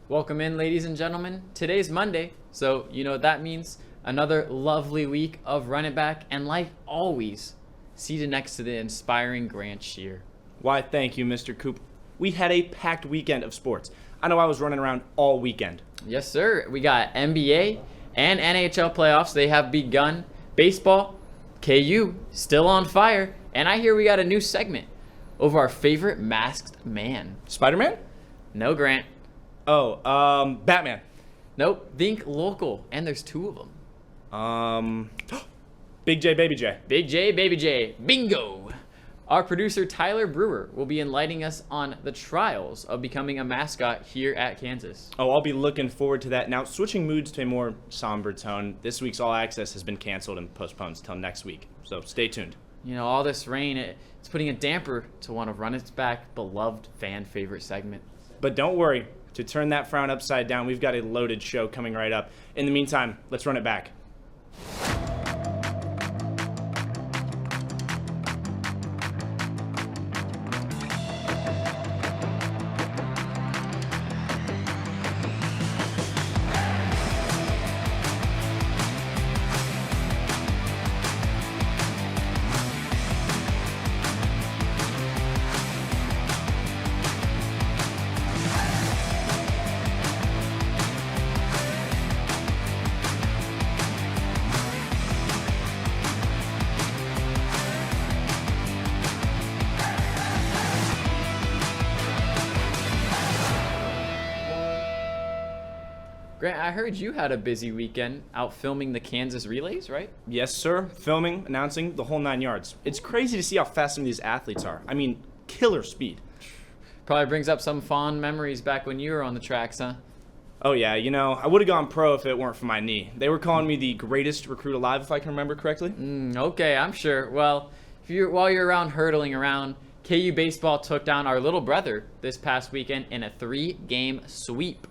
Welcome in, ladies and gentlemen. Today's Monday, so you know what that means. Another lovely week of Run It Back, and like always, seated next to the inspiring Grant Shear. Why, thank you, Mr. Coop. We had a packed weekend of sports. I know I was running around all weekend. Yes, sir. We got NBA and NHL playoffs. They have begun. Baseball, KU, still on fire. And I hear we got a new segment of our favorite masked man. Spider-Man? No, Grant. Batman. Nope. Think local. And there's two of them. Big J, Baby J. Big J, Baby J. Bingo. Our producer, Tyler Brewer, will be enlightening us on the trials of becoming a mascot here at Kansas. Oh, I'll be looking forward to that. Now, switching moods to a more somber tone, this week's All Access has been canceled and postponed until next week, so stay tuned. You know, all this rain, it's putting a damper to one of RunitBack's beloved fan favorite segment. But don't worry, to turn that frown upside down, we've got a loaded show coming right up. In the meantime, let's run it back. Grant, I heard you had a busy weekend out filming the Kansas relays, right? Yes, sir. Filming, announcing, the whole 9 yards. It's crazy to see how fast some of these athletes are. I mean, killer speed. Probably brings up some fond memories back when you were on the tracks, huh? Oh yeah, you know, I would have gone pro if it weren't for my knee. They were calling me the greatest recruit alive, if I can remember correctly. Okay, I'm sure. Well, while you're around hurdling around, KU baseball took down our little brother this past weekend in a 3-game sweep.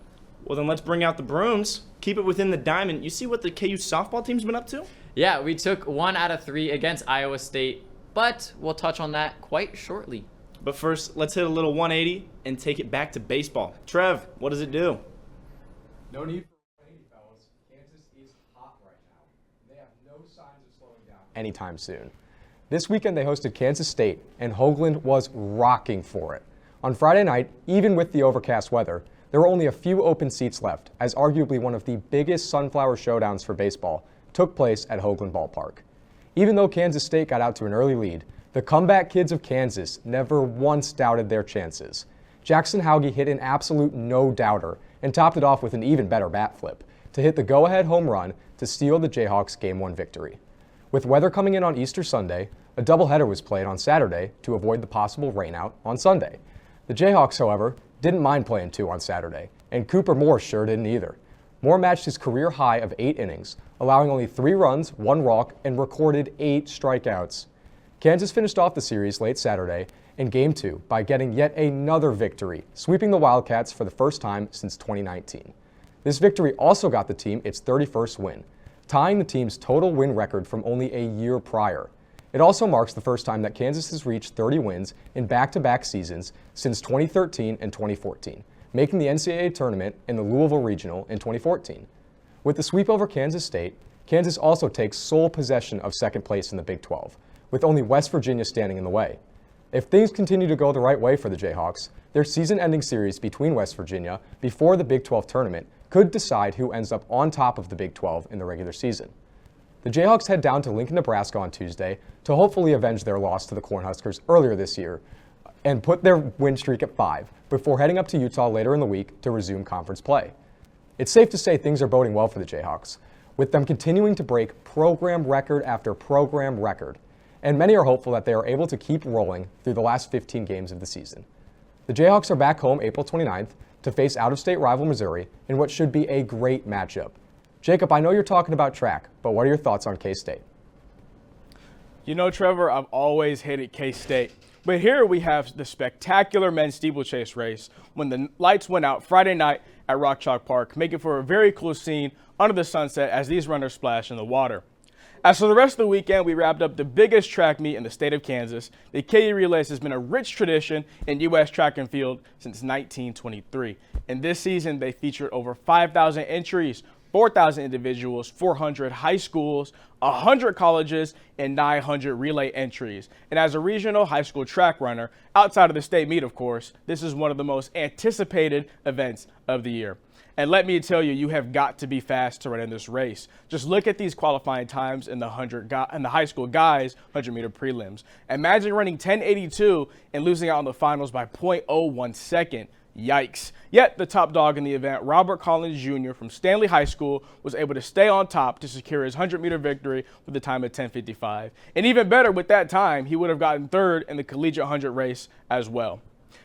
Well, then let's bring out the brooms. Keep it within the diamond. You see what the KU softball team's been up to? Yeah, we took 1 out of 3 against Iowa State, but we'll touch on that quite shortly. But first, let's hit a little 180 and take it back to baseball. Trev, what does it do? No need for 180, fellas. Kansas is hot right now. They have no signs of slowing down anytime soon. This weekend they hosted Kansas State, and Hoagland was rocking for it. On Friday night, even with the overcast weather, there were only a few open seats left, as arguably one of the biggest sunflower showdowns for baseball took place at Hoagland Ballpark. Even though Kansas State got out to an early lead, the comeback kids of Kansas never once doubted their chances. Jackson Hauge hit an absolute no-doubter and topped it off with an even better bat flip to hit the go-ahead home run to steal the Jayhawks' Game 1 victory. With weather coming in on Easter Sunday, a doubleheader was played on Saturday to avoid the possible rainout on Sunday. The Jayhawks, however, didn't mind playing 2 on Saturday, and Cooper Moore sure didn't either. Moore matched his career high of 8 innings, allowing only 3 runs, 1 walk, and recorded 8 strikeouts. Kansas finished off the series late Saturday in Game 2 by getting yet another victory, sweeping the Wildcats for the first time since 2019. This victory also got the team its 31st win, tying the team's total win record from only a year prior. It also marks the first time that Kansas has reached 30 wins in back-to-back seasons since 2013 and 2014, making the NCAA tournament in the Louisville Regional in 2014. With the sweep over Kansas State, Kansas also takes sole possession of second place in the Big 12, with only West Virginia standing in the way. If things continue to go the right way for the Jayhawks, their season-ending series between West Virginia before the Big 12 tournament could decide who ends up on top of the Big 12 in the regular season. The Jayhawks head down to Lincoln, Nebraska on Tuesday to hopefully avenge their loss to the Cornhuskers earlier this year and put their win streak at 5 before heading up to Utah later in the week to resume conference play. It's safe to say things are boding well for the Jayhawks, with them continuing to break program record after program record, and many are hopeful that they are able to keep rolling through the last 15 games of the season. The Jayhawks are back home April 29th to face out-of-state rival Missouri in what should be a great matchup. Jacob, I know you're talking about track, but what are your thoughts on K-State? You know, Trevor, I've always hated K-State. But here we have the spectacular men's steeplechase race when the lights went out Friday night at Rock Chalk Park, making for a very cool scene under the sunset as these runners splash in the water. As for the rest of the weekend, we wrapped up the biggest track meet in the state of Kansas. The KU Relays has been a rich tradition in U.S. track and field since 1923. And this season, they featured over 5,000 entries, 4,000 individuals, 400 high schools, 100 colleges, and 900 relay entries. And as a regional high school track runner, outside of the state meet, of course, this is one of the most anticipated events of the year. And let me tell you, you have got to be fast to run in this race. Just look at these qualifying times in the high school guys 100-meter prelims. Imagine running 10:82 and losing out on the finals by 0.01 second. Yikes. Yet the top dog in the event, Robert Collins Jr. from Stanley High School, was able to stay on top to secure his 100-meter victory with a time of 10:55. And even better, with that time, he would have gotten third in the collegiate 100 race as well.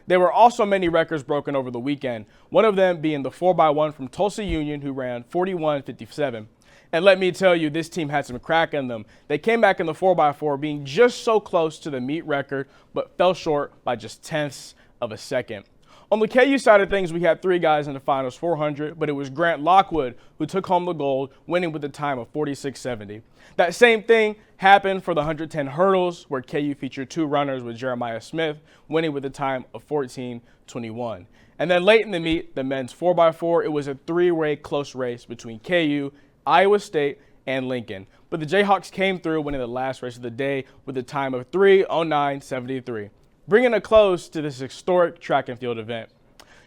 There were also many records broken over the weekend, one of them being the 4x1 from Tulsa Union, who ran 41:57. And let me tell you, this team had some crack in them. They came back in the 4x4 being just so close to the meet record, but fell short by just tenths of a second. On the KU side of things, we had 3 guys in the finals 400, but it was Grant Lockwood who took home the gold, winning with a time of 46:70. That same thing happened for the 110 hurdles, where KU featured 2 runners with Jeremiah Smith, winning with a time of 14:21. And then late in the meet, the men's 4x4, it was a 3-way close race between KU, Iowa State, and Lincoln. But the Jayhawks came through, winning the last race of the day with a time of 3:09:73. Bringing a close to this historic track and field event.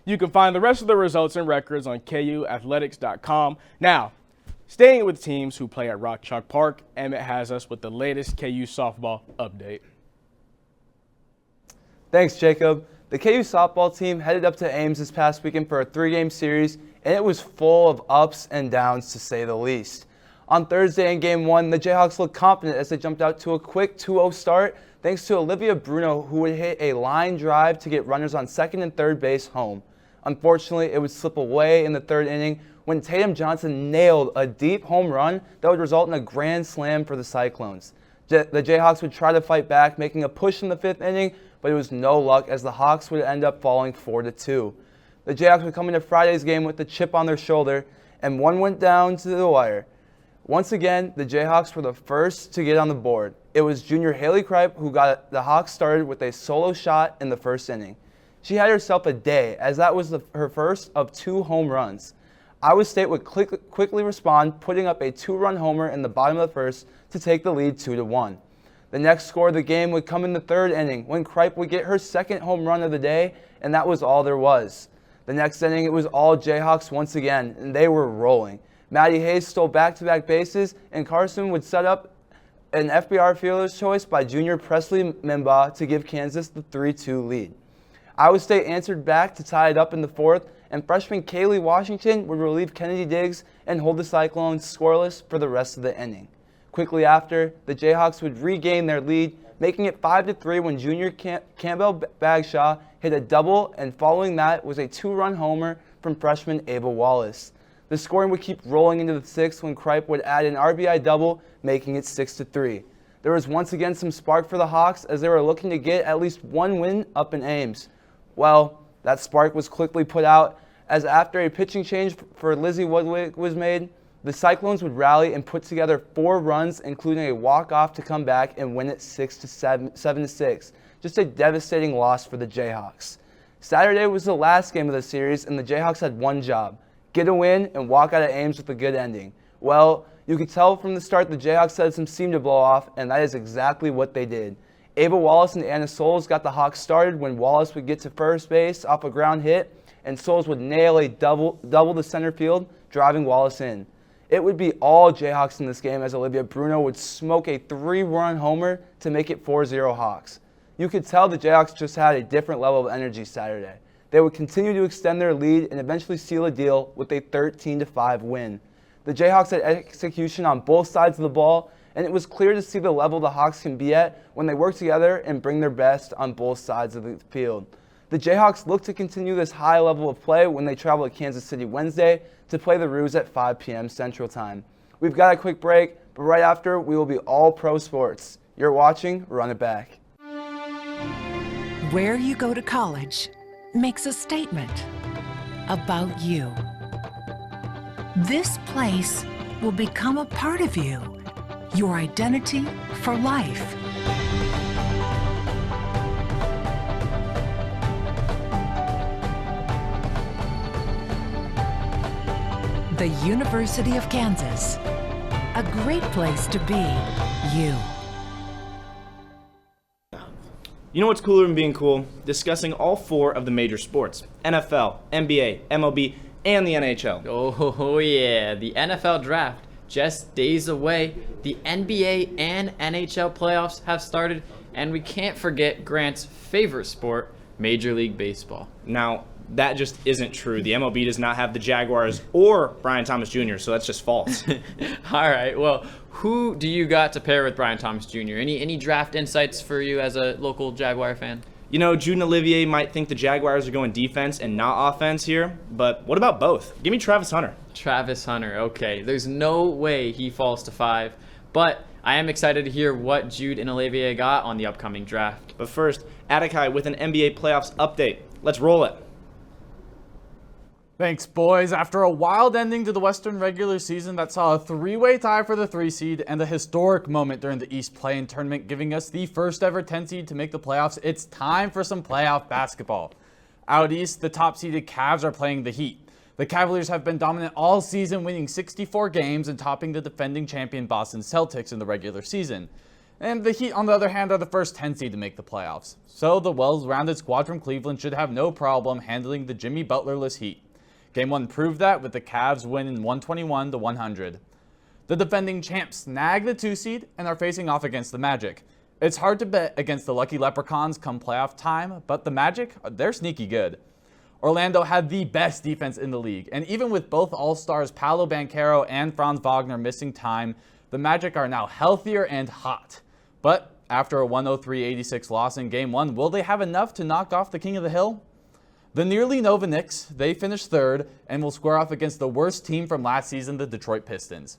You can find the rest of the results and records on KUathletics.com. Now, staying with teams who play at Rock Chalk Park, Emmett has us with the latest KU softball update. Thanks, Jacob. The KU softball team headed up to Ames this past weekend for a 3-game series, and it was full of ups and downs, to say the least. On Thursday in Game 1, the Jayhawks looked confident as they jumped out to a quick 2-0 start, thanks to Olivia Bruno, who would hit a line drive to get runners on second and third base home. Unfortunately, it would slip away in the 3rd inning when Tatum Johnson nailed a deep home run that would result in a grand slam for the Cyclones. The Jayhawks would try to fight back, making a push in the 5th inning, but it was no luck as the Hawks would end up falling 4-2. The Jayhawks would come into Friday's game with the chip on their shoulder, and one went down to the wire. Once again, the Jayhawks were the first to get on the board. It was junior Haley Kripe who got the Hawks started with a solo shot in the 1st inning. She had herself a day, as that was her first of 2 home runs. Iowa State would quickly respond, putting up a 2-run homer in the bottom of the 1st to take the lead 2-1. The next score of the game would come in the 3rd inning when Kripe would get her 2nd home run of the day, and that was all there was. The next inning, it was all Jayhawks once again, and they were rolling. Maddie Hayes stole back-to-back bases, and Carson would set up an FBR fielder's choice by junior Presley Mimba to give Kansas the 3-2 lead. Iowa State answered back to tie it up in the 4th, and freshman Kaylee Washington would relieve Kennedy Diggs and hold the Cyclones scoreless for the rest of the inning. Quickly after, the Jayhawks would regain their lead, making it 5-3 when junior Campbell Bagshaw hit a double, and following that was a 2-run homer from freshman Ava Wallace. The scoring would keep rolling into the 6th when Kripe would add an RBI double, making it 6-3. There was once again some spark for the Hawks as they were looking to get at least 1 win up in Ames. Well, that spark was quickly put out as after a pitching change for Lizzie Woodwick was made, the Cyclones would rally and put together 4 runs, including a walk-off to come back and win it 7-6. Just a devastating loss for the Jayhawks. Saturday was the last game of the series, and the Jayhawks had one job: get a win and walk out of Ames with a good ending. Well, you could tell from the start the Jayhawks had some steam to blow off, and that is exactly what they did. Ava Wallace and Anna Souls got the Hawks started when Wallace would get to first base off a ground hit, and Souls would nail a double the center field, driving Wallace in. It would be all Jayhawks in this game as Olivia Bruno would smoke a 3-run homer to make it 4-0 Hawks. You could tell the Jayhawks just had a different level of energy Saturday. They would continue to extend their lead and eventually seal a deal with a 13-5 win. The Jayhawks had execution on both sides of the ball, and it was clear to see the level the Hawks can be at when they work together and bring their best on both sides of the field. The Jayhawks look to continue this high level of play when they travel to Kansas City Wednesday to play the Roos at 5 p.m. Central Time. We've got a quick break, but right after, we will be all pro sports. You're watching Run It Back. Where you go to college makes a statement about you. This place will become a part of you. your identity for life. The University of Kansas. A great place to be you. You know what's cooler than being cool? Discussing all 4 of the major sports: NFL, NBA, MLB, and the NHL. Oh yeah, the NFL draft just days away. The NBA and NHL playoffs have started, and we can't forget Grant's favorite sport, Major League Baseball. Now, that just isn't true. The MLB does not have the Jaguars or Brian Thomas Jr., so that's just false. All right, well, who do you got to pair with Brian Thomas Jr.? Any draft insights for you as a local Jaguar fan? You know, Jude and Olivier might think the Jaguars are going defense and not offense here, but what about both? Give me Travis Hunter. Travis Hunter, okay. There's no way he falls to 5, but I am excited to hear what Jude and Olivier got on the upcoming draft. But first, Atakai with an NBA playoffs update. Let's roll it. Thanks, boys. After a wild ending to the Western regular season that saw a 3-way tie for the 3 seed and a historic moment during the East play-in tournament giving us the first ever 10 seed to make the playoffs, it's time for some playoff basketball. Out East, the top-seeded Cavs are playing the Heat. The Cavaliers have been dominant all season, winning 64 games and topping the defending champion Boston Celtics in the regular season. And the Heat, on the other hand, are the first 10 seed to make the playoffs. So the well-rounded squad from Cleveland should have no problem handling the Jimmy Butler-less Heat. Game 1 proved that with the Cavs winning 121-100. The defending champs snagged the 2 seed and are facing off against the Magic. It's hard to bet against the Lucky Leprechauns come playoff time, but the Magic, they're sneaky good. Orlando had the best defense in the league, and even with both All-Stars Paolo Banchero and Franz Wagner missing time, the Magic are now healthier and hot. But after a 103-86 loss in Game 1, will they have enough to knock off the King of the Hill? The nearly Nova Knicks, they finished 3rd and will square off against the worst team from last season, the Detroit Pistons.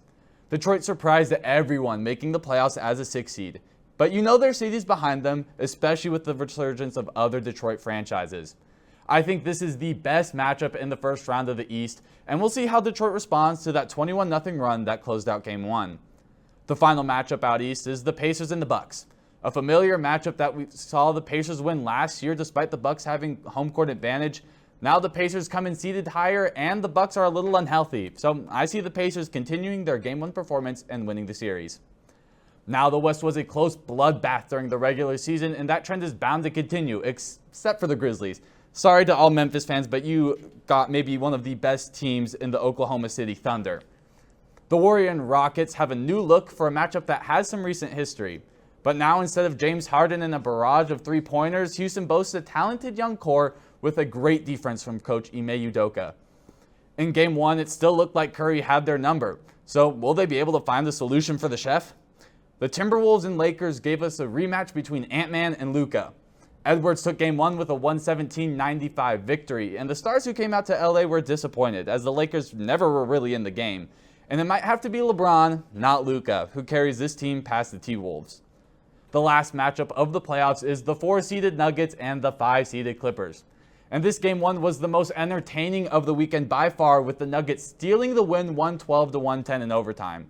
Detroit surprised everyone, making the playoffs as a 6 seed. But you know their seed is behind them, especially with the resurgence of other Detroit franchises. I think this is the best matchup in the first round of the East, and we'll see how Detroit responds to that 21-0 run that closed out Game 1. The final matchup out East is the Pacers and the Bucks. A familiar matchup that we saw the Pacers win last year despite the Bucks having home court advantage. Now the Pacers come in seeded higher and the Bucks are a little unhealthy. So I see the Pacers continuing their Game 1 performance and winning the series. Now the West was a close bloodbath during the regular season and that trend is bound to continue, except for the Grizzlies. Sorry to all Memphis fans, but you got maybe one of the best teams in the Oklahoma City Thunder. The Warriors and Rockets have a new look for a matchup that has some recent history. But now, instead of James Harden and a barrage of 3-pointers, Houston boasts a talented young core with a great defense from coach Ime Udoka. In Game 1, it still looked like Curry had their number. So will they be able to find the solution for the chef? The Timberwolves and Lakers gave us a rematch between Ant-Man and Luka. Edwards took Game 1 with a 117-95 victory, and the Stars who came out to LA were disappointed, as the Lakers never were really in the game. And it might have to be LeBron, not Luka, who carries this team past the T-Wolves. The last matchup of the playoffs is the 4-seeded Nuggets and the 5-seeded Clippers. And this Game 1 was the most entertaining of the weekend by far, with the Nuggets stealing the win 112-110 in overtime.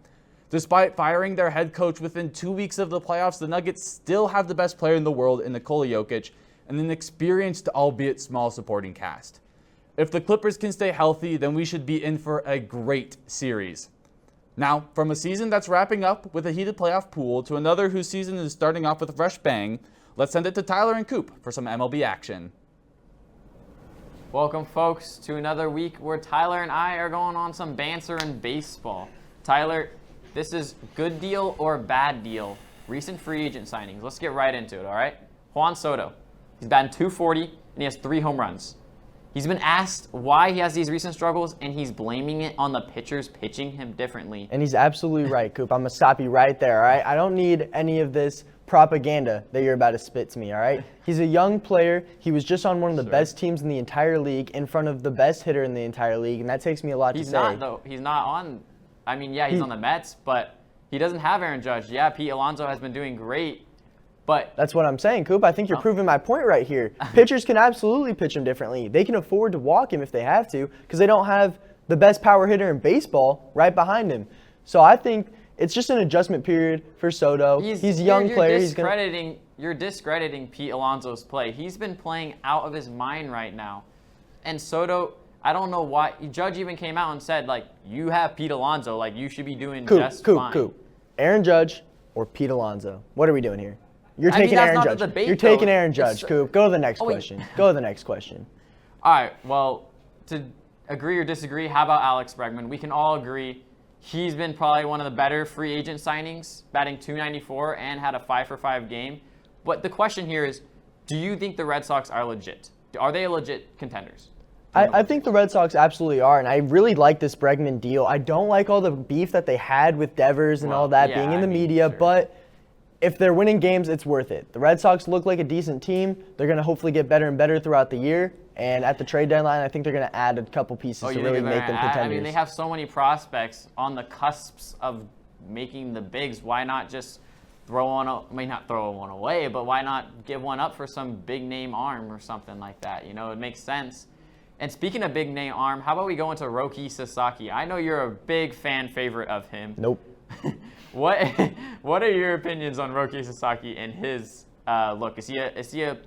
Despite firing their head coach within 2 weeks of the playoffs, the Nuggets still have the best player in the world in Nikola Jokic and an experienced, albeit small, supporting cast. If the Clippers can stay healthy, then we should be in for a great series. Now, from a season that's wrapping up with a heated playoff pool to another whose season is starting off with a fresh bang, let's send it to Tyler and Coop for some MLB action. Welcome, folks, to another week where Tyler and I are going on some banter in baseball. Tyler, this is good deal or bad deal? Recent free agent signings. Let's get right into it, all right? Juan Soto. He's batting .240, and he has 3 home runs. He's been asked why he has these recent struggles, and he's blaming it on the pitchers pitching him differently. And he's absolutely right, Coop. I'm going to stop you right there, all right? I don't need any of this propaganda that you're about to spit to me, all right? He's a young player. He was just on one of the best teams in the entire league, in front of the best hitter in the entire league, and that takes me a lot to say. He's not, though. He's not on – I mean, yeah, he's on the Mets, but he doesn't have Aaron Judge. Yeah, Pete Alonso has been doing great. But that's what I'm saying, Coop. I think you're proving my point right here. Pitchers can absolutely pitch him differently. They can afford to walk him if they have to because they don't have the best power hitter in baseball right behind him. So I think It's just an adjustment period for Soto. He's a young player. You're discrediting Pete Alonso's play. He's been playing out of his mind right now. And Soto, I don't know why. Judge even came out and said, like, you have Pete Alonso. Like, you should be doing just fine. Aaron Judge or Pete Alonso? What are we doing here? You're taking Aaron Judge. You're taking Aaron Judge, Coop. Go to the next question. Go to the next question. All right, well, to agree or disagree, how about Alex Bregman? We can all agree he's been probably one of the better free agent signings, batting .294 and had a 5-for-5 game. But the question here is, do you think the Red Sox are legit? Are they legit contenders? I think the Red Sox absolutely are, and I really like this Bregman deal. I don't like all the beef that they had with Devers and all that being in the media, but if they're winning games, it's worth it. The Red Sox look like a decent team. They're going to hopefully get better and better throughout the year. And at the trade deadline, I think they're going to add a couple pieces to really make them contenders. I mean, they have so many prospects on the cusps of making the bigs. Why not just not throw one away, but why not give one up for some big name arm or something like that? You know, it makes sense. And speaking of big name arm, how about we go into Roki Sasaki? I know you're a big fan favorite of him. Nope. What are your opinions on Roki Sasaki and his look? Is he a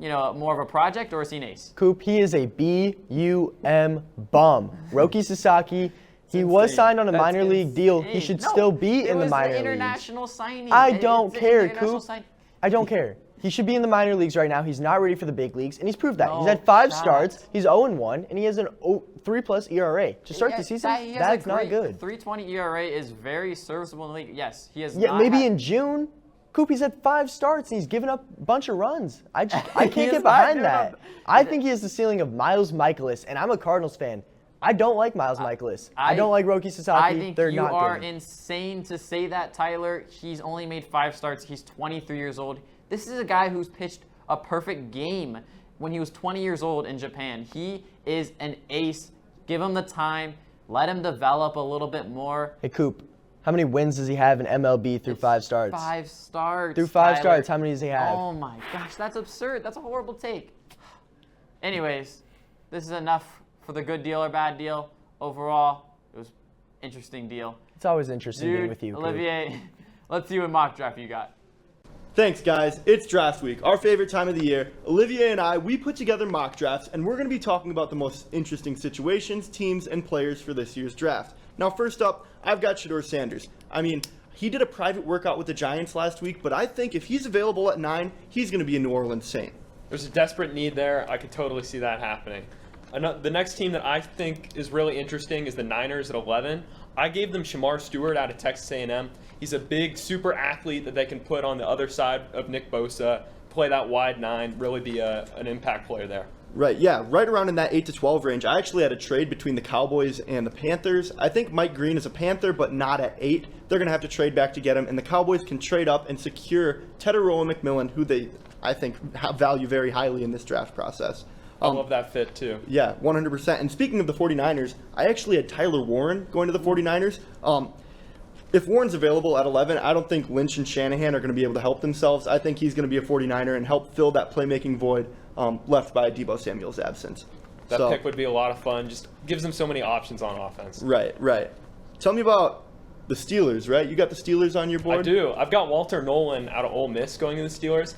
more of a project, or is he an ace? Coop, he is a BUM bum. Roki Sasaki, he was signed on a minor league deal. He should still be in the minor leagues. International signing. I don't care, Coop. I don't care. He should be in the minor leagues right now. He's not ready for the big leagues, and he's proved that. He's had 5 starts. He's 0-1, and he has an 3+ ERA. To start the season, that's not good. 3.20 ERA is very serviceable in the league. Yes, he has. Yeah, maybe in June. Coop, he's had 5 starts, and he's given up a bunch of runs. I can't get behind that. I think he has the ceiling of Miles Michaelis, and I'm a Cardinals fan. I don't like Miles Michaelis. I don't like Roki Sasaki. I think you are insane to say that, Tyler. He's only made 5 starts. He's 23 years old. This is a guy who's pitched a perfect game when he was 20 years old in Japan. He is an ace. Give him the time. Let him develop a little bit more. Hey, Coop, how many wins does he have in MLB through 5 starts? 5 starts. Through 5 starts, how many does he have? Oh, my gosh. That's absurd. That's a horrible take. Anyways, this is enough for the good deal or bad deal. Overall, it was an interesting deal. It's always interesting being with you, Coop. Olivier, let's see what mock draft you got. Thanks, guys. It's draft week, our favorite time of the year. Olivier and we put together mock drafts, and we're going to be talking about the most interesting situations, teams, and players for this year's draft. Now, first up, I've got Shedeur Sanders. I mean, he did a private workout with the Giants last week, but I think if he's available at 9, he's going to be a New Orleans Saint. There's a desperate need there. I could totally see that happening. The next team that I think is really interesting is the Niners at 11. I gave them Shamar Stewart out of Texas A&M. He's a big, super athlete that they can put on the other side of Nick Bosa, play that wide 9, really be an impact player there. Right, yeah, right around in that 8 to 12 range. I actually had a trade between the Cowboys and the Panthers. I think Mike Green is a Panther, but not at 8. They're going to have to trade back to get him, and the Cowboys can trade up and secure Teteroa McMillan, who they, I think, value very highly in this draft process. I love that fit, too. Yeah, 100%. And speaking of the 49ers, I actually had Tyler Warren going to the 49ers. If Warren's available at 11, I don't think Lynch and Shanahan are going to be able to help themselves. I think he's going to be a 49er and help fill that playmaking void left by Deebo Samuel's absence. That pick would be a lot of fun. Just gives them so many options on offense. Right. Tell me about the Steelers, right? You got the Steelers on your board? I do. I've got Walter Nolan out of Ole Miss going to the Steelers.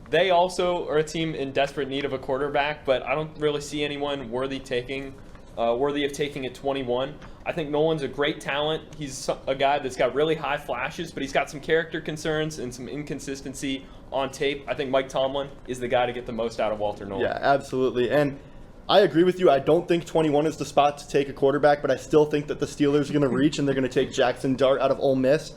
They also are a team in desperate need of a quarterback, but I don't really see anyone worthy of taking at 21. I think Nolan's a great talent. He's a guy that's got really high flashes, but he's got some character concerns and some inconsistency on tape. I think Mike Tomlin is the guy to get the most out of Walter Nolan. Yeah, absolutely. And I agree with you. I don't think 21 is the spot to take a quarterback, but I still think that the Steelers are going to reach and they're going to take Jackson Dart out of Ole Miss.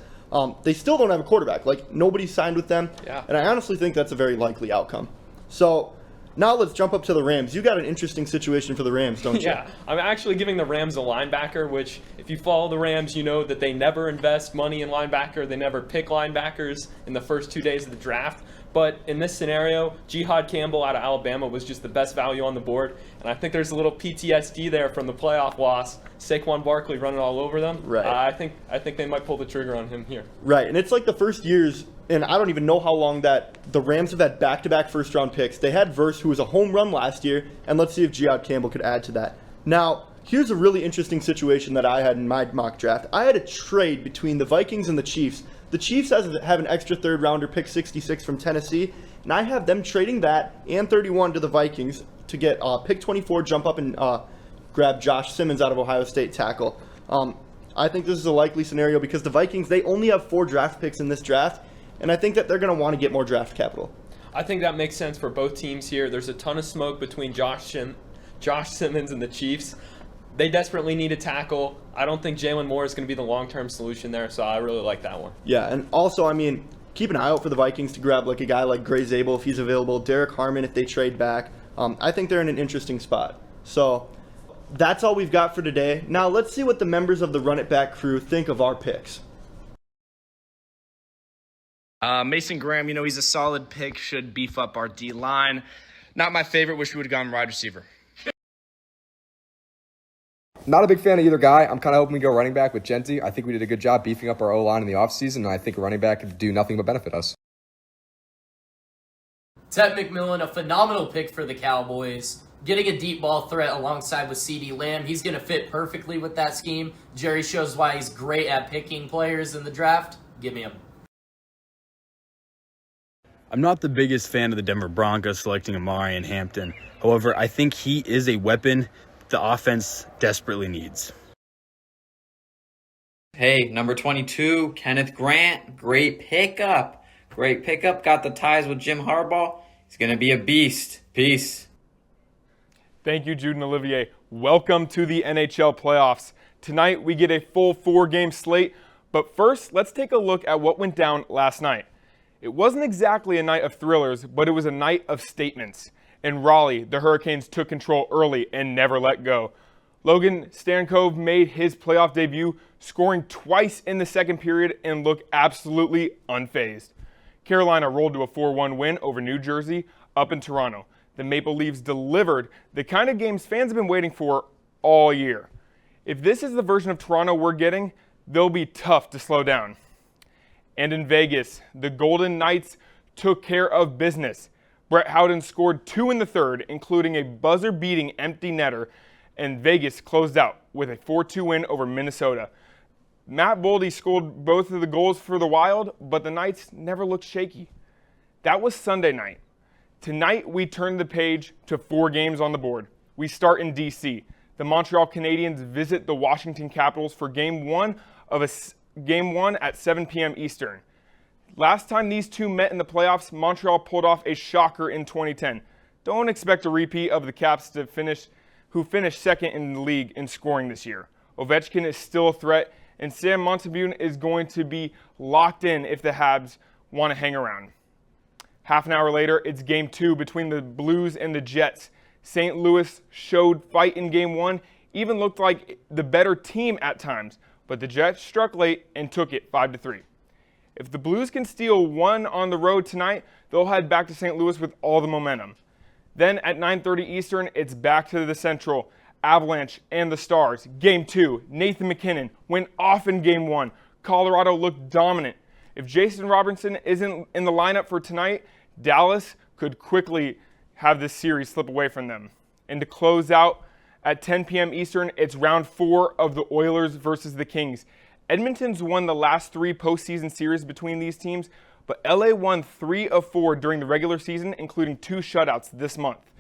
They still don't have a quarterback. Like, nobody signed with them. Yeah. And I honestly think that's a very likely outcome. So now let's jump up to the Rams. You got an interesting situation for the Rams, don't you? Yeah. I'm actually giving the Rams a linebacker, which if you follow the Rams, you know that they never invest money in linebacker. They never pick linebackers in the first 2 days of the draft. But in this scenario, Jihad Campbell out of Alabama was just the best value on the board. And I think there's a little PTSD there from the playoff loss. Saquon Barkley running all over them. Right. I think they might pull the trigger on him here. Right. And it's like the first years, and I don't even know how long that the Rams have had back-to-back first-round picks. They had Verse, who was a home run last year, and let's see if Jihad Campbell could add to that. Now, here's a really interesting situation that I had in my mock draft. I had a trade between the Vikings and the Chiefs. The Chiefs have an extra third rounder, pick 66 from Tennessee, and I have them trading that and 31 to the Vikings to get pick 24, jump up and grab Josh Simmons out of Ohio State tackle. I think this is a likely scenario because the Vikings, they only have 4 draft picks in this draft, and I think that they're going to want to get more draft capital. I think that makes sense for both teams here. There's a ton of smoke between Josh Simmons and the Chiefs. They desperately need a tackle. I don't think Jalen Moore is going to be the long-term solution there, so I really like that one. Yeah, and also, I mean, keep an eye out for the Vikings to grab like a guy like Gray Zabel if he's available, Derek Harmon if they trade back. I think they're in an interesting spot. So that's all we've got for today. Now let's see what the members of the Run It Back crew think of our picks. Mason Graham, he's a solid pick, should beef up our D-line. Not my favorite, wish we would have gone wide receiver. Not a big fan of either guy. I'm kind of hoping we go running back with Genty. I think we did a good job beefing up our O-line in the offseason, and I think a running back could do nothing but benefit us. Ted McMillan, a phenomenal pick for the Cowboys. Getting a deep ball threat alongside with CeeDee Lamb, he's going to fit perfectly with that scheme. Jerry shows why he's great at picking players in the draft. Give me him. I'm not the biggest fan of the Denver Broncos selecting Amari and Hampton. However, I think he is a weapon the offense desperately needs. Hey, number 22, Kenneth Grant. Great pickup. Got the ties with Jim Harbaugh. He's going to be a beast. Peace. Thank you, Jude and Olivier. Welcome to the NHL playoffs. Tonight, we get a full 4-game slate. But first, let's take a look at what went down last night. It wasn't exactly a night of thrillers, but it was a night of statements. In Raleigh, the Hurricanes took control early and never let go. Logan Stankov made his playoff debut, scoring twice in the second period and looked absolutely unfazed. Carolina rolled to a 4-1 win over New Jersey up in Toronto. The Maple Leafs delivered the kind of games fans have been waiting for all year. If this is the version of Toronto we're getting, they'll be tough to slow down. And in Vegas, the Golden Knights took care of business. Brett Howden scored 2 in the third, including a buzzer-beating empty netter, and Vegas closed out with a 4-2 win over Minnesota. Matt Boldy scored both of the goals for the Wild, but the Knights never looked shaky. That was Sunday night. Tonight, we turn the page to 4 games on the board. We start in D.C. The Montreal Canadiens visit the Washington Capitals for Game 1 at 7 p.m. Eastern. Last time these two met in the playoffs, Montreal pulled off a shocker in 2010. Don't expect a repeat of the Caps who finished second in the league in scoring this year. Ovechkin is still a threat, and Sam Montembeault is going to be locked in if the Habs want to hang around. Half an hour later, it's Game 2 between the Blues and the Jets. St. Louis showed fight in Game 1, even looked like the better team at times, but the Jets struck late and took it 5-3. If the Blues can steal one on the road tonight, they'll head back to St. Louis with all the momentum. Then at 9:30 Eastern, it's back to the Central, Avalanche and the Stars. Game 2, Nathan MacKinnon went off in Game 1. Colorado looked dominant. If Jason Robertson isn't in the lineup for tonight, Dallas could quickly have this series slip away from them. And to close out at 10 p.m. Eastern, it's round 4 of the Oilers versus the Kings. Edmonton's won the last 3 postseason series between these teams, but LA won 3 of 4 during the regular season, including 2 shutouts this month.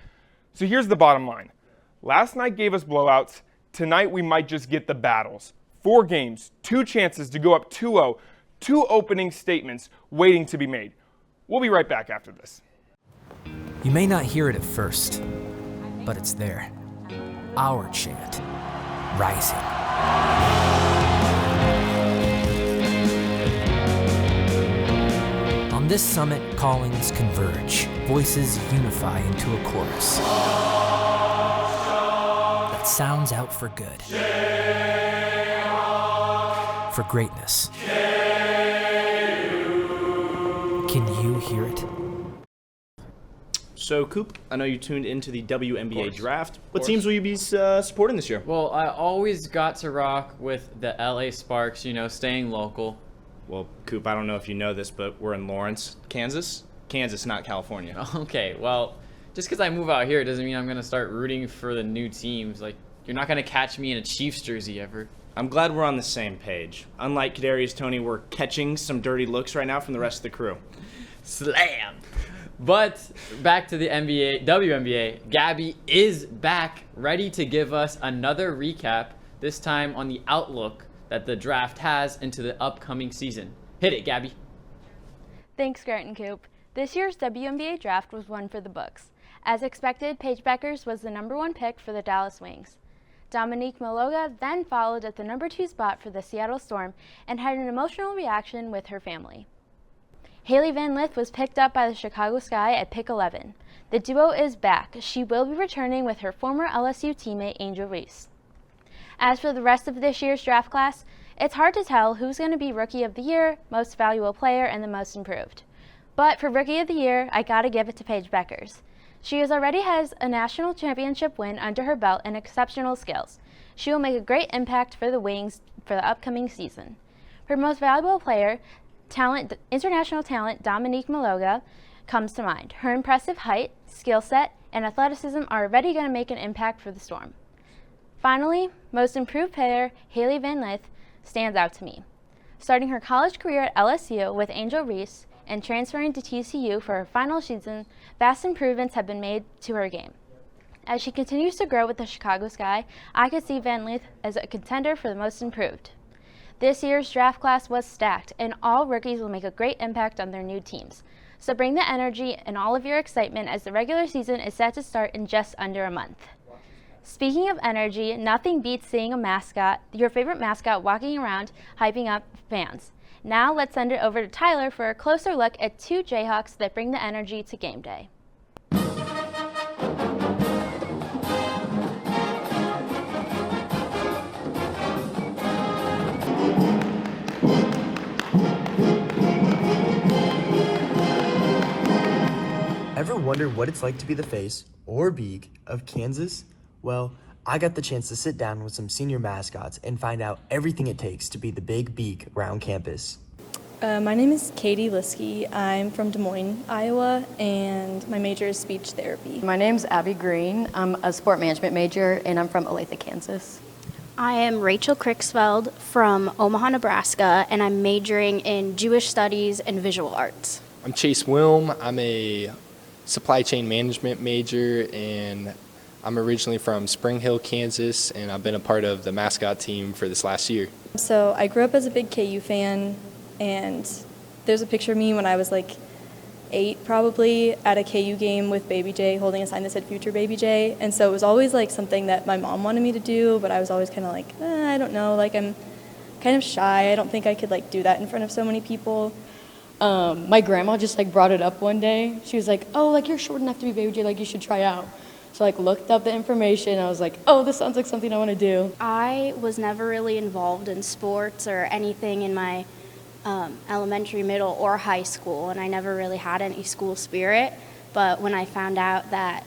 So here's the bottom line. Last night gave us blowouts. Tonight we might just get the battles. 4 games, 2 chances to go up 2-0, 2 opening statements waiting to be made. We'll be right back after this. You may not hear it at first, but it's there. Our chant, rising. On this summit, callings converge, voices unify into a chorus that sounds out for good, for greatness. Can you hear it? So, Coop, I know you tuned into the WNBA draft. What teams will you be supporting this year? Well, I always got to rock with the LA Sparks, staying local. Well, Coop, I don't know if you know this, but we're in Lawrence, Kansas. Kansas, not California. Okay, well, just because I move out here doesn't mean I'm going to start rooting for the new teams. Like, You're not going to catch me in a Chiefs jersey ever. I'm glad we're on the same page. Unlike Kadarius Toney, we're catching some dirty looks right now from the rest of the crew. Slam! But back to the WNBA. Gabby is back, ready to give us another recap, this time on the outlook that the draft has into the upcoming season. Hit it, Gabby. Thanks, Grant and Coop. This year's WNBA draft was one for the books. As expected, Paige Beckers was the #1 pick for the Dallas Wings. Dominique Maloga then followed at the #2 spot for the Seattle Storm and had an emotional reaction with her family. Haley Van Lith was picked up by the Chicago Sky at pick 11. The duo is back. She will be returning with her former LSU teammate Angel Reese. As for the rest of this year's draft class, it's hard to tell who's going to be Rookie of the Year, Most Valuable Player, and the Most Improved. But for Rookie of the Year, I gotta give it to Paige Beckers. She already has a national championship win under her belt and exceptional skills. She will make a great impact for the Wings for the upcoming season. For Most Valuable Player, international talent Dominique Maloga comes to mind. Her impressive height, skill set, and athleticism are already going to make an impact for the Storm. Finally, Most Improved Player Haley Van Lith stands out to me. Starting her college career at LSU with Angel Reese and transferring to TCU for her final season, vast improvements have been made to her game. As she continues to grow with the Chicago Sky, I could see Van Lith as a contender for the Most Improved. This year's draft class was stacked, and all rookies will make a great impact on their new teams. So bring the energy and all of your excitement as the regular season is set to start in just under a month. Speaking of energy, nothing beats seeing a mascot, your favorite mascot, walking around, hyping up fans. Now let's send it over to Tyler for a closer look at 2 Jayhawks that bring the energy to game day. Ever wonder what it's like to be the face or beak of Kansas? Well, I got the chance to sit down with some senior mascots and find out everything it takes to be the big beak around campus. My name is Katie Liskey. I'm from Des Moines, Iowa, and my major is speech therapy. My name's Abby Green. I'm a sport management major, and I'm from Olathe, Kansas. I am Rachel Cricksfeld from Omaha, Nebraska, and I'm majoring in Jewish studies and visual arts. I'm Chase Wilm. I'm a supply chain management major, and I'm originally from Spring Hill, Kansas, and I've been a part of the mascot team for this last year. So I grew up as a big KU fan, and there's a picture of me when I was like 8 probably at a KU game with Baby J holding a sign that said Future Baby J. And so it was always like something that my mom wanted me to do, but I was always kind of like, I don't know, like I'm kind of shy. I don't think I could like do that in front of so many people. My grandma just like brought it up one day. She was like, oh, like you're short enough to be Baby J, like you should try out. So like looked up the information. I was like, oh, this sounds like something I want to do. I was never really involved in sports or anything in my elementary, middle, or high school, and I never really had any school spirit. But when I found out that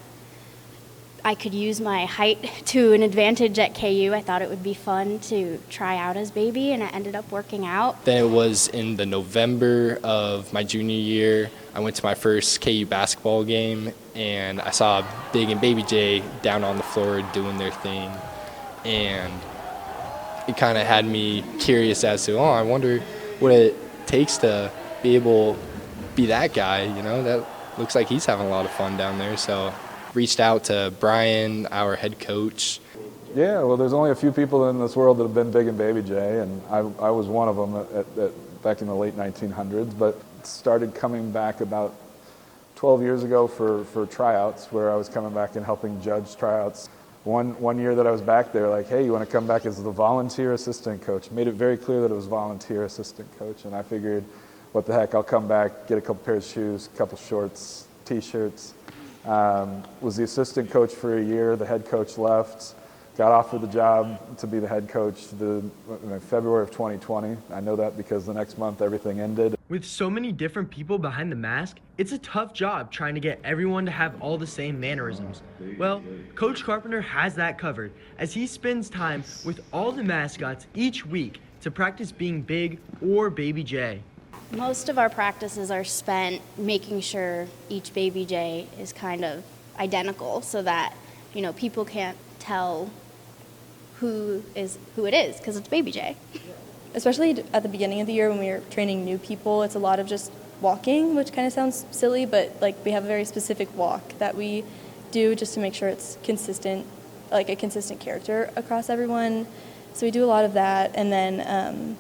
I could use my height to an advantage at KU, I thought it would be fun to try out as Baby, and it ended up working out. Then it was in the November of my junior year. I went to my first KU basketball game, and I saw Big and Baby J down on the floor doing their thing, and it kind of had me curious as to, I wonder what it takes to be able to be that guy, you know, that looks like he's having a lot of fun down there. So reached out to Brian, our head coach. Yeah, well, there's only a few people in this world that have been Big and Baby J, and I was one of them back in the late 1900s, but started coming back about 12 years ago for tryouts, where I was coming back and helping judge tryouts. One year that I was back there, like, hey, you want to come back as the volunteer assistant coach? Made it very clear that it was volunteer assistant coach, and I figured, what the heck, I'll come back, get a couple pairs of shoes, a couple shorts, T-shirts. Was the assistant coach for a year. The head coach left, got offered the job to be the head coach in February of 2020. I know that because the next month everything ended. With so many different people behind the mask, it's a tough job trying to get everyone to have all the same mannerisms. Well, Coach Carpenter has that covered, as he spends time with all the mascots each week to practice being Big or Baby J. Most of our practices are spent making sure each Baby J is kind of identical so that, people can't tell who it is, because it's Baby J. Especially at the beginning of the year when we were training new people, it's a lot of just walking, which kind of sounds silly, but like we have a very specific walk that we do just to make sure it's consistent, like a consistent character across everyone. So we do a lot of that, and then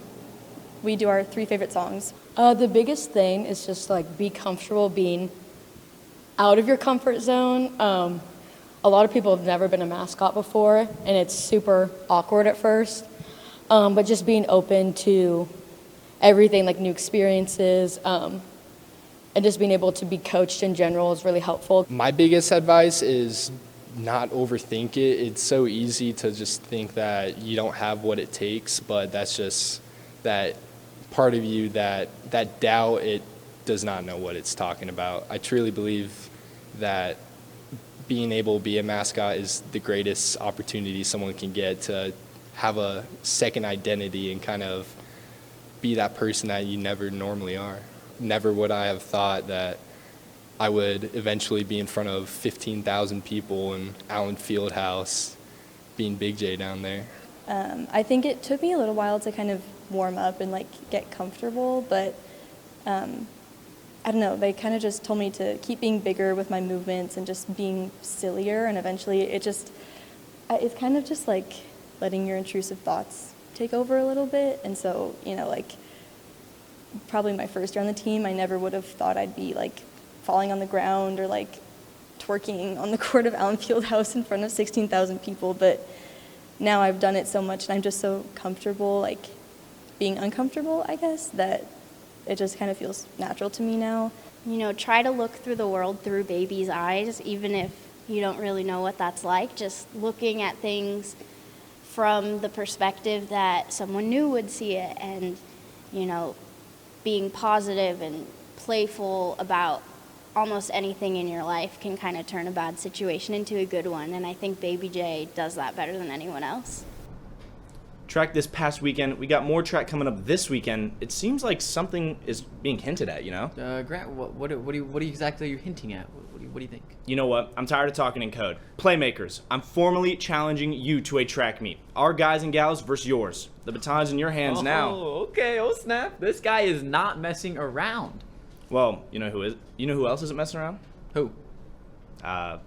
we do our 3 favorite songs. The biggest thing is just like be comfortable being out of your comfort zone. A lot of people have never been a mascot before, and it's super awkward at first. But just being open to everything, like new experiences, and just being able to be coached in general is really helpful. My biggest advice is not overthink it. It's so easy to just think that you don't have what it takes, but that's just that part of you that doubt it does not know what it's talking about. I truly believe that being able to be a mascot is the greatest opportunity someone can get to have a second identity and kind of be that person that you never normally are. Never would I have thought that I would eventually be in front of 15,000 people in Allen Fieldhouse being Big J down there. I think it took me a little while to kind of warm up and like get comfortable, but I don't know, they kind of just told me to keep being bigger with my movements and just being sillier, and eventually it's kind of just like letting your intrusive thoughts take over a little bit. And so, like probably my first year on the team, I never would have thought I'd be like falling on the ground or like twerking on the court of Allen Fieldhouse in front of 16,000 people. But now I've done it so much and I'm just so comfortable, like being uncomfortable, I guess, that it just kind of feels natural to me now. Try to look through the world through baby's eyes, even if you don't really know what that's like. Just looking at things from the perspective that someone new would see it, and being positive and playful about almost anything in your life can kind of turn a bad situation into a good one, and I think Baby J does that better than anyone else. Track this past weekend. We got more track coming up this weekend. It seems like something is being hinted at, Grant, what exactly are you hinting at? What do you think? You know what? I'm tired of talking in code. Playmakers, I'm formally challenging you to a track meet. Our guys and gals versus yours. The baton's in your hands now. Oh, okay. Oh, snap. This guy is not messing around. Well, you know who else isn't messing around? Who? I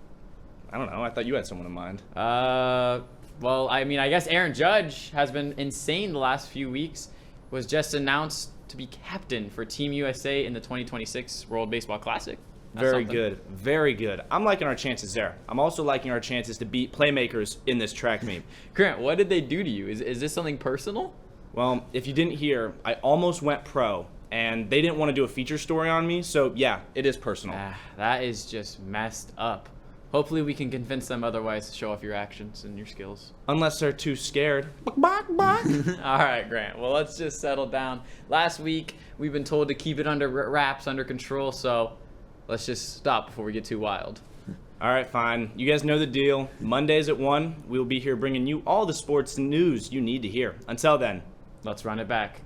don't know. I thought you had someone in mind. Well, I mean, I guess Aaron Judge has been insane the last few weeks. Was just announced to be captain for Team USA in the 2026 World Baseball Classic. Very good. Very good. I'm liking our chances there. I'm also liking our chances to beat Playmakers in this track meet. Grant, what did they do to you? Is this something personal? Well, if you didn't hear, I almost went pro, and they didn't want to do a feature story on me, so yeah, it is personal. That is just messed up. Hopefully we can convince them otherwise to show off your actions and your skills. Unless they're too scared. All right, Grant. Well, let's just settle down. Last week, we've been told to keep it under wraps, under control, so let's just stop before we get too wild. All right, fine. You guys know the deal. Mondays at 1, we'll be here bringing you all the sports news you need to hear. Until then, let's run it back.